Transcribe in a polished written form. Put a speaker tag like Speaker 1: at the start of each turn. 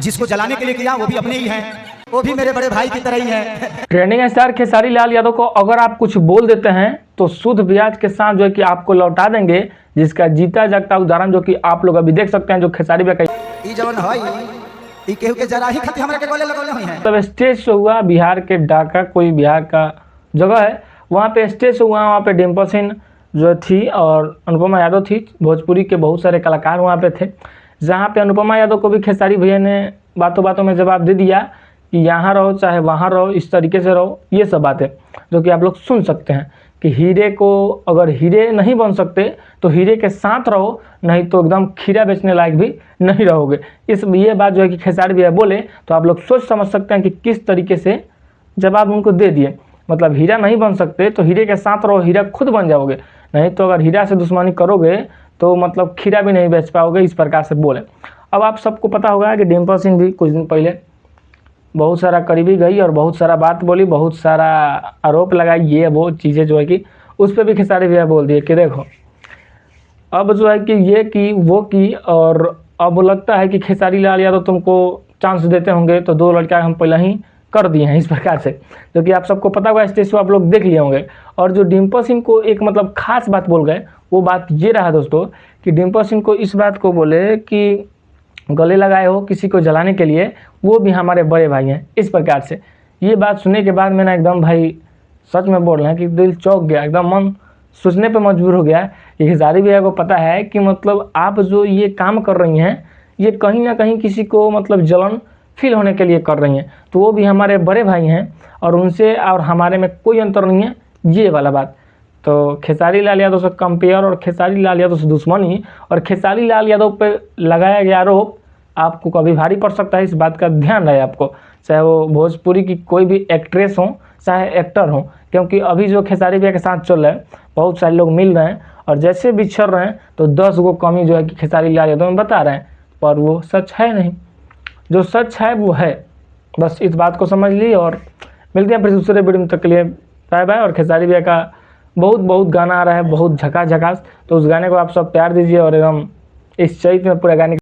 Speaker 1: जिसको जलाने के लिए किया वो भी अपने ही हैं, वो भी मेरे बड़े भाई की तरह ही है।
Speaker 2: ट्रेंडिंग स्टार खेसारी लाल यादव को अगर आप कुछ बोल देते हैं तो शुद्ध ब्याज के साथ जो है कि आपको लौटा देंगे, जिसका जीता जागता उदाहरण जो कि आप लोग अभी देख सकते हैं, जो खेसारी भैया का
Speaker 1: केहू के जरा ही खातिर हमरा के गोले लगोले हुई हैं।
Speaker 2: तब स्टेज शो हुआ बिहार के ढाका, कोई बिहार का जगह है, वहाँ पे स्टेज शो हुआ। वहाँ पे डिम्पल सिंह जो थी और अनुपमा यादव थी, भोजपुरी के बहुत सारे कलाकार वहाँ पे थे। जहाँ पे अनुपमा यादव को भी खेसारी भैया ने बातों बातों में जवाब दे दिया कि यहाँ रहो चाहे वहाँ रहो, इस तरीके से रहो। ये सब बातें जो कि आप लोग सुन सकते हैं कि हीरे को अगर हीरे नहीं बन सकते तो हीरे के साथ रहो, नहीं तो एकदम खीरा बेचने लायक भी नहीं रहोगे। ये बात जो है कि खेसारी भैया बोले तो आप लोग सोच समझ सकते हैं कि किस तरीके से जवाब उनको दे दिए। मतलब हीरा नहीं बन सकते तो हीरे के साथ रहो, हीरा खुद बन जाओगे, नहीं तो अगर हीरा से दुश्मनी करोगे तो मतलब खीरा भी नहीं बेच पाओगे, इस प्रकार से बोले। अब आप सबको पता होगा कि डिम्पल सिंह भी कुछ दिन पहले बहुत सारा करीबी गई और बहुत सारा बात बोली, बहुत सारा आरोप लगाई, ये वो चीज़ें जो है कि उस पर भी खेसारी भैया बोल दिए कि देखो अब जो है कि ये की वो की, और अब लगता है कि खेसारी लाल यादव तुमको चांस देते होंगे तो दो लड़का हम पहले ही कर दिए हैं, इस प्रकार से। जो कि आप सबको पता होगा, स्टेज पर आप लोग देख लिए होंगे। और जो डिम्पल सिंह को एक मतलब खास बात बोल गए, वो बात ये रहा दोस्तों कि डिम्पल सिंह को इस बात को बोले कि गले लगाए हो किसी को जलाने के लिए, वो भी हमारे बड़े भाई हैं, इस प्रकार से। ये बात सुनने के बाद मैंने एकदम भाई सच में बोल रहे हैं कि दिल चौंक गया, एकदम मन सोचने पे मजबूर हो गया कि खेसारी भैया को पता है कि मतलब आप जो ये काम कर रही हैं ये कहीं ना कहीं किसी को मतलब जलन फील होने के लिए कर रही हैं, तो वो भी हमारे बड़े भाई हैं और उनसे और हमारे में कोई अंतर नहीं है, ये वाला बात। तो खेसारी लाल यादव से कंपेयर और खेसारी लाल यादव से दुश्मनी और खेसारी लाल यादव पे लगाया गया आरोप आपको कभी भारी पड़ सकता है, इस बात का ध्यान रहे आपको, चाहे वो भोजपुरी की कोई भी एक्ट्रेस हो चाहे एक्टर हो। क्योंकि अभी जो खेसारी भैया के साथ चल रहा है, बहुत सारे लोग मिल रहे हैं और जैसे बिछड़ रहे हैं तो 10 गो कमी जो है कि खेसारी लाल यादव में बता रहे हैं, पर वो सच है नहीं, जो सच है वो है। बस इस बात को समझ ली और मिलते हैं फिर दूसरे वीडियो में, तक के लिए बाय बाय। और खेसारी भैया का बहुत गाना आ रहा है, बहुत झकास, तो उस गाने को आप सब प्यार दीजिए और एकदम इस चैत में पूरा गाने